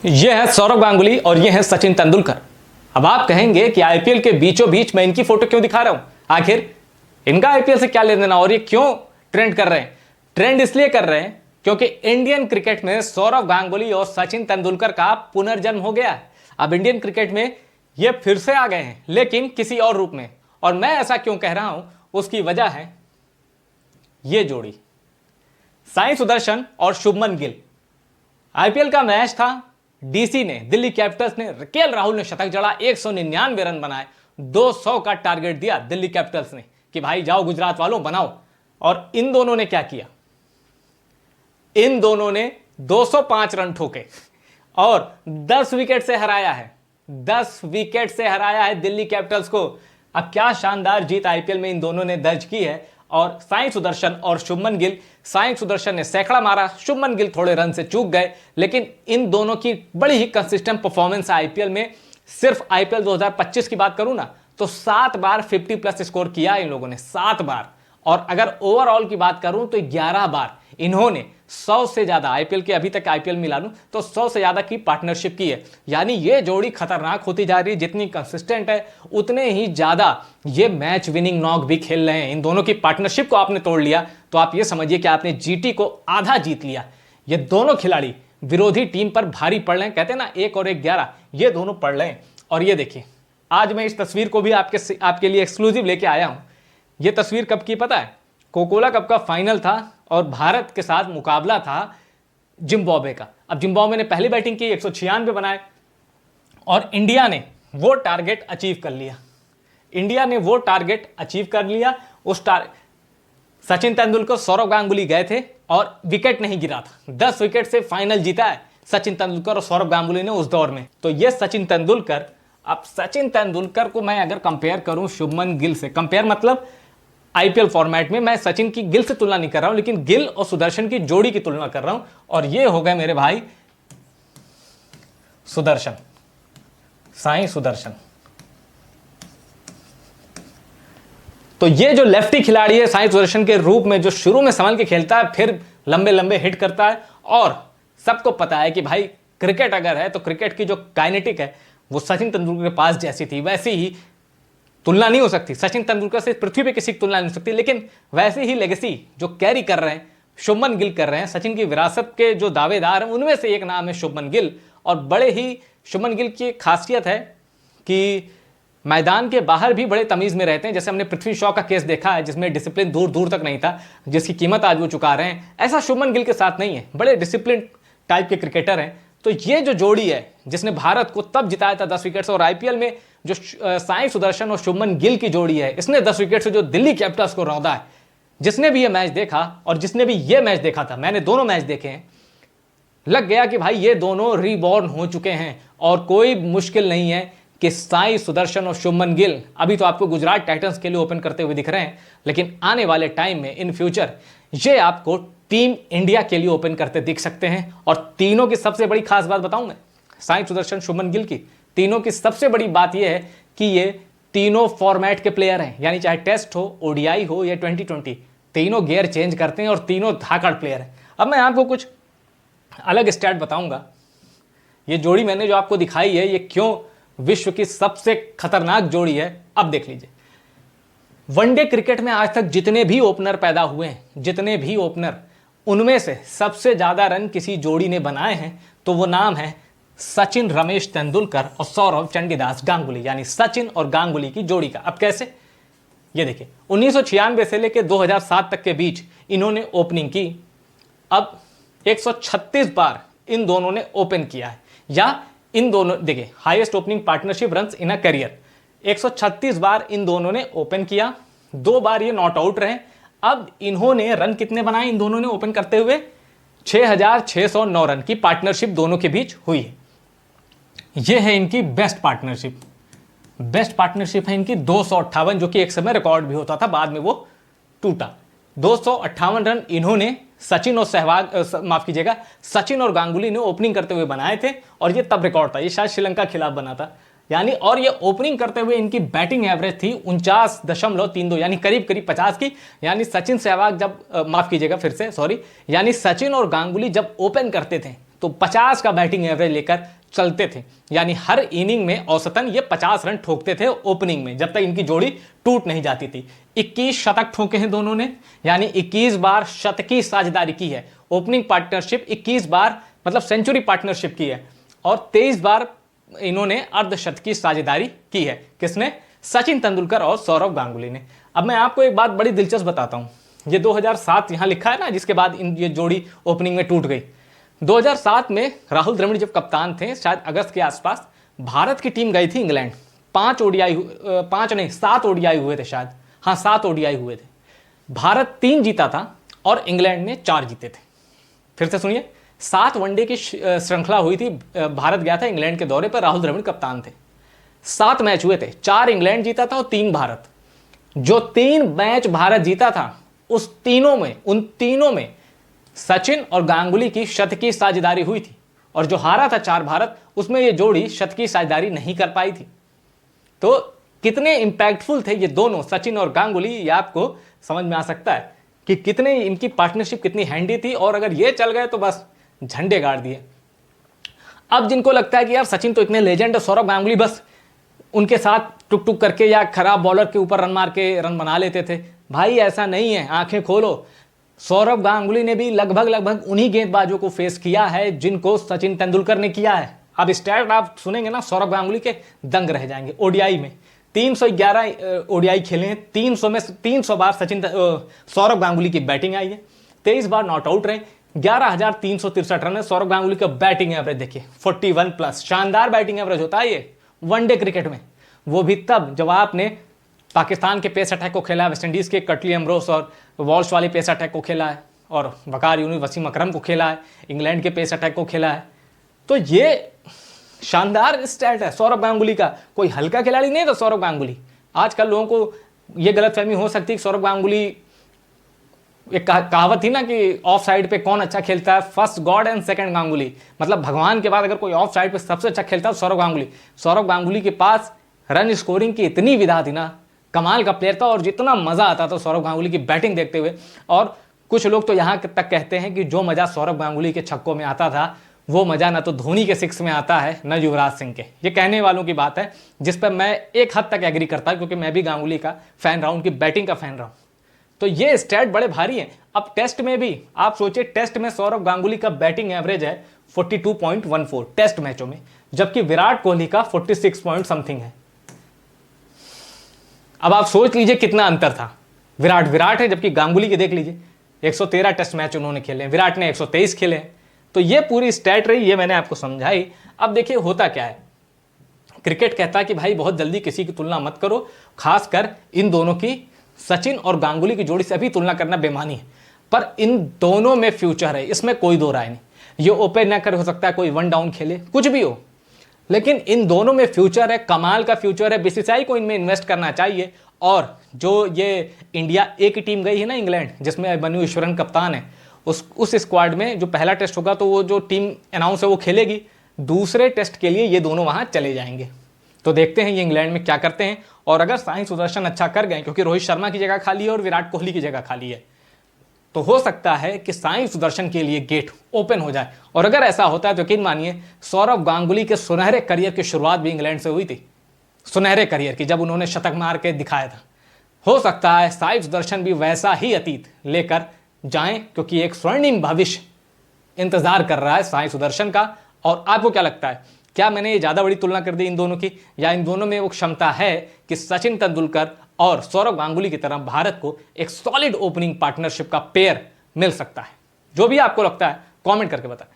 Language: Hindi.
ये है सौरव गांगुली और ये है सचिन तेंदुलकर। अब आप कहेंगे कि आईपीएल के बीचों बीच मैं इनकी फोटो क्यों दिखा रहा हूं, आखिर इनका आईपीएल से क्या लेना देना और ये क्यों ट्रेंड कर रहे हैं। ट्रेंड इसलिए कर रहे हैं क्योंकि इंडियन क्रिकेट में सौरव गांगुली और सचिन तेंदुलकर का पुनर्जन्म हो गया है। अब इंडियन क्रिकेट में ये फिर से आ गए हैं, लेकिन किसी और रूप में। और मैं ऐसा क्यों कह रहा हूं, उसकी वजह है ये जोड़ी, साई सुदर्शन और शुभमन गिल। आईपीएल का मैच था, डीसी ने, दिल्ली कैपिटल्स ने, केएल राहुल ने शतक जड़ा, 199 रन बनाए, 200 का टारगेट दिया दिल्ली कैपिटल्स ने कि भाई जाओ गुजरात वालों बनाओ। और इन दोनों ने क्या किया, इन दोनों ने 205 रन ठोके और 10 विकेट से हराया है, 10 विकेट से हराया है दिल्ली कैपिटल्स को। अब क्या शानदार जीत आईपीएल में इन दोनों ने दर्ज की है। और साई सुदर्शन और शुभमन गिल, साई सुदर्शन ने सैकड़ा मारा, शुभमन गिल थोड़े रन से चूक गए, लेकिन इन दोनों की बड़ी ही कंसिस्टेंट परफॉर्मेंस है आईपीएल में। सिर्फ आईपीएल 2025 की बात करूं ना तो 7 बार 50+ स्कोर किया इन लोगों ने, 7 बार। और अगर ओवरऑल की बात करूं तो 11 बार इन्होंने 100 से ज्यादा, आईपीएल के अभी तक आईपीएल मिला लूं तो 100 से ज्यादा की पार्टनरशिप की है। यानी ये जोड़ी खतरनाक होती जा रही है, जितनी कंसिस्टेंट है उतने ही ज्यादा ये मैच विनिंग नॉक भी खेल रहे हैं। इन दोनों की पार्टनरशिप को आपने तोड़ लिया तो आप ये समझिए कि आपने जीटी को आधा जीत लिया। ये दोनों खिलाड़ी विरोधी टीम पर भारी पड़ रहे हैं, कहते हैं ना 1 और 1 11, ये दोनों पड़ रहे हैं। और ये देखिए, आज मैं इस तस्वीर को भी आपके लिए एक्सक्लूसिव लेके आया हूं। यह तस्वीर कब की पता है, कोकोला कप का फाइनल था और भारत के साथ मुकाबला था जिम्बाब्वे का। अब जिम्बाब्वे ने पहली बैटिंग की, 196 बनाए और इंडिया ने वो टारगेट अचीव कर लिया। इंडिया ने वो टारगेट अचीव कर लिया। सचिन तेंदुलकर, सौरव गांगुली गए थे और विकेट नहीं गिरा था, 10 विकेट से फाइनल जीता है सचिन तेंदुलकर और सौरव गांगुली ने उस दौर में। तो ये सचिन तेंदुलकर, अब सचिन तेंदुलकर को मैं अगर कंपेयर करूं शुभमन गिल से, कंपेयर मतलब आईपीएल फॉर्मेट में मैं सचिन की गिल से तुलना नहीं कर रहा हूं, लेकिन गिल और सुदर्शन की जोड़ी की तुलना कर रहा हूं। और ये हो गए मेरे भाई सुदर्शन, साई सुदर्शन। तो ये जो लेफ्टी खिलाड़ी है साई सुदर्शन के रूप में, जो शुरू में संभल के खेलता है, फिर लंबे लंबे हिट करता है। और सबको पता है कि भाई क्रिकेट अगर है तो क्रिकेट की जो काइनेटिक है वो सचिन तेंदुलकर के पास जैसी थी वैसी ही, तुलना नहीं हो सकती, सचिन तेंदुलकर से पृथ्वी पे किसी की तुलना नहीं हो सकती, लेकिन वैसे ही लेगेसी जो कैरी कर रहे हैं शुभमन गिल कर रहे हैं। सचिन की विरासत के जो दावेदार हैं उनमें से एक नाम है शुभमन गिल। और बड़े ही शुभमन गिल की खासियत है कि मैदान के बाहर भी बड़े तमीज में रहते हैं। जैसे हमने पृथ्वी शॉ का केस देखा है जिसमें डिसिप्लिन दूर दूर तक नहीं था, जिसकी कीमत आज वो चुका रहे हैं, ऐसा शुभमन गिल के साथ नहीं है। बड़े डिसिप्लिन टाइप के क्रिकेटर हैं। तो ये जो जोड़ी है जिसने भारत को तब जिताया था 10 विकेट से, और आईपीएल में जो साई सुदर्शन और शुभमन गिल की जोड़ी है, इसने 10 विकेट से जो दिल्ली कैपिटल्स को रौंदा है। जिसने भी ये मैच देखा और जिसने भी ये मैच देखा था, मैंने दोनों मैच देखे हैं, लग गया कि भाई ये दोनों रीबॉर्न हो चुके हैं। और कोई मुश्किल नहीं है कि साई सुदर्शन और शुभमन गिल अभी तो आपको गुजरात टाइटंस के लिए ओपन करते हुए दिख रहे हैं, लेकिन आने वाले टाइम में इन फ्यूचर ये आपको टीम इंडिया के लिए ओपन करते दिख सकते हैं। और तीनों की सबसे बड़ी खास बात बताऊं मैं, साई सुदर्शन शुभमन गिल की, तीनों की सबसे बड़ी बात यह है कि ये तीनों फॉर्मेट के प्लेयर हैं। यानी चाहे टेस्ट हो, ओडीआई हो या 2020, तीनों गियर चेंज करते हैं और तीनों धाकड़ प्लेयर हैं। अब मैं आपको कुछ अलग स्टैट बताऊंगा। ये जोड़ी मैंने जो आपको दिखाई है ये क्यों विश्व की सबसे खतरनाक जोड़ी है, अब देख लीजिए। वनडे क्रिकेट में आज तक जितने भी ओपनर पैदा हुए हैं, जितने भी ओपनर, उनमें से सबसे ज्यादा रन किसी जोड़ी ने बनाए हैं तो वो नाम है सचिन रमेश तेंदुलकर और सौरव चंडीदास गांगुली, यानी सचिन और गांगुली की जोड़ी का। अब कैसे, ये देखिए, 1996 से लेकर 2007 तक के बीच इन्होंने ओपनिंग की। अब 136 बार इन दोनों ने ओपन किया है, या इन दोनों, देखिए, highest opening partnership runs in a career, 136 बार इन दोनों ने ओपन किया, 2 बार ये नॉट आउट रहे। अब इन्होंने रन कितने बनाए इन दोनों ने ओपन करते हुए, 6609 रन की पार्टनरशिप दोनों के बीच हुई है। यह है इनकी बेस्ट पार्टनरशिप। बेस्ट पार्टनरशिप है इनकी 258, जो कि एक समय रिकॉर्ड भी होता था, बाद में वो टूटा। 258 रन इन्होंने सचिन और सचिन और गांगुली ने ओपनिंग करते हुए बनाए थे, और ये तब रिकॉर्ड था, ये शायद श्रीलंका के खिलाफ बना था। यानी, और ये ओपनिंग करते हुए इनकी बैटिंग एवरेज थी 49.32, यानी करीब करीब 50 की। यानी सचिन सहवाग जब, माफ कीजिएगा फिर से, सॉरी, यानी सचिन और गांगुली जब ओपन करते थे तो 50 का बैटिंग एवरेज लेकर चलते थे, यानी हर इनिंग में औसतन ये 50 रन ठोकते थे ओपनिंग में, जब तक इनकी जोड़ी टूट नहीं जाती थी। 21 शतक ठोके हैं दोनों ने, यानी 21 बार शतकी साझेदारी की है। ओपनिंग पार्टनरशिप 21 बार मतलब सेंचुरी पार्टनरशिप की है, और 23 बार इन्होंने अर्धशतकी साझेदारी की है। किसने? सचिन तेंदुलकर और सौरव गांगुली ने। अब मैं आपको एक बात बड़ी दिलचस्प बताता हूं, ये 2007 यहां लिखा है ना, जिसके बाद ये जोड़ी ओपनिंग में टूट गई। 2007 में राहुल द्रविड़ जब कप्तान थे, शायद अगस्त के आसपास, भारत की टीम गई थी इंग्लैंड। 7 ओडीआई हुए थे शायद, हाँ 7 ओडीआई हुए थे। भारत 3 जीता था और इंग्लैंड ने 4 जीते थे। फिर से सुनिए, 7 वनडे की श्रृंखला हुई थी, भारत गया था इंग्लैंड के दौरे पर, राहुल द्रविड़ कप्तान थे। 7 मैच हुए थे, 4 इंग्लैंड जीता था और 3 भारत। जो 3 मैच भारत जीता था, उन तीनों में सचिन और गांगुली की शतकी साझेदारी हुई थी, और जो हारा था 4 भारत, उसमें ये जोड़ी शतकी साझेदारी नहीं कर पाई थी। तो कितने इंपैक्टफुल थे ये दोनों, सचिन और गांगुली, ये आपको समझ में आ सकता है कि कितने इनकी पार्टनरशिप कितनी हैंडी थी। और अगर ये चल गए तो बस झंडे गाड़ दिए। अब जिनको लगता है कि यार सचिन तो इतने लेजेंड है, सौरव गांगुली बस उनके साथ टुक टुक करके या खराब बॉलर के ऊपर रन मार के रन बना लेते थे, भाई ऐसा नहीं है, आंखें खोलो। सौरव गांगुली ने भी लगभग उन्हीं गेंदबाजों को फेस किया है जिनको सचिन तेंदुलकर ने किया है। अब स्टैट आप सुनेंगे ना सौरव गांगुली के, दंग रह जाएंगे। ओडीआई में 311 ओडीआई खेले हैं, 300 में 300 बार सौरव गांगुली की बैटिंग आई है, 23 बार नॉट आउट रहे, 11,363 रन है। सौरव गांगुली का बैटिंग एवरेज देखिए 41+, शानदार बैटिंग एवरेज होता है ये वनडे क्रिकेट में, वो भी तब जब आपने पाकिस्तान के पेस अटैक को खेला है, वेस्टइंडीज़ के कटली एम्ब्रोस और वॉल्श वाले पेस अटैक को खेला है, और वकार यूनिस वसीम अकरम को खेला है, इंग्लैंड के पेस अटैक को खेला है। तो ये शानदार स्टैट है सौरव गांगुली का, कोई हल्का खिलाड़ी नहीं था सौरव गांगुली। आजकल लोगों को ये गलतफहमी हो सकती है कि सौरव गांगुली, एक कहावत थी ना कि ऑफ साइड पे कौन अच्छा खेलता है, first God and second Ganguly, मतलब भगवान के बाद अगर कोई ऑफ साइड पे सबसे अच्छा खेलता है सौरव गांगुली। सौरव गांगुली के पास रन स्कोरिंग की इतनी विधा थी ना, कमाल का प्लेयर था, और जितना मजा आता था सौरव गांगुली की बैटिंग देखते हुए। और कुछ लोग तो यहाँ तक कहते हैं कि जो मजा सौरव गांगुली के छक्कों में आता था, वो मजा ना तो धोनी के 6 में आता है न युवराज सिंह के। ये कहने वालों की बात है, जिस पर मैं एक हद तक एग्री करता हूं, क्योंकि मैं भी गांगुली का फैन रहा हूं, उनकी बैटिंग का फैन रहा हूं। तो ये स्टैट बड़े भारी हैं। अब टेस्ट में भी आप सोचिए, टेस्ट में सौरव गांगुली का बैटिंग एवरेज है 42.14 टेस्ट मैचों में, जबकि विराट कोहली का 46 पॉइंट समथिंग है। अब आप सोच लीजिए कितना अंतर था। विराट है, जबकि गांगुली के देख लीजिए 113 टेस्ट मैच उन्होंने खेले, विराट ने 123 खेले। तो ये पूरी स्टैट रही, ये मैंने आपको समझाई। अब देखिए होता क्या है, क्रिकेट कहता है कि भाई बहुत जल्दी किसी की तुलना मत करो, खासकर इन दोनों की, सचिन और गांगुली की जोड़ी से अभी तुलना करना बेमानी है। पर इन दोनों में फ्यूचर है, इसमें कोई दो राय नहीं। ये ओपन न कर, हो सकता है कोई 1 डाउन खेले, कुछ भी हो, लेकिन इन दोनों में फ्यूचर है, कमाल का फ्यूचर है। बीसीसीआई को इनमें इन्वेस्ट करना चाहिए। और जो ये इंडिया ए की टीम गई है ना इंग्लैंड, जिसमें बनू ईश्वरन कप्तान है, उस स्क्वाड में जो पहला टेस्ट होगा तो वो जो टीम अनाउंस है वो खेलेगी, दूसरे टेस्ट के लिए ये दोनों वहां चले जाएंगे। तो देखते हैं ये इंग्लैंड में क्या करते हैं। और अगर साई सुदर्शन अच्छा कर गए, क्योंकि रोहित शर्मा की जगह खाली है और विराट कोहली की जगह खाली है, तो हो सकता है कि साई सुदर्शन के लिए गेट ओपन हो जाए। और अगर ऐसा होता है तो यकीन मानिए, सौरव गांगुली के सुनहरे करियर की शुरुआत भी इंग्लैंड से हुई थी, सुनहरे करियर की, जब उन्होंने शतक मार के दिखाया था। हो सकता है साई सुदर्शन भी वैसा ही अतीत लेकर जाएं, क्योंकि एक स्वर्णिम भविष्य इंतजार कर रहा है साई सुदर्शन का। और आपको क्या लगता है, क्या मैंने ये ज़्यादा बड़ी तुलना कर दी इन दोनों की, या इन दोनों में वो क्षमता है कि सचिन तेंदुलकर और सौरव गांगुली की तरह भारत को एक सॉलिड ओपनिंग पार्टनरशिप का पेयर मिल सकता है? जो भी आपको लगता है कमेंट करके बताएं।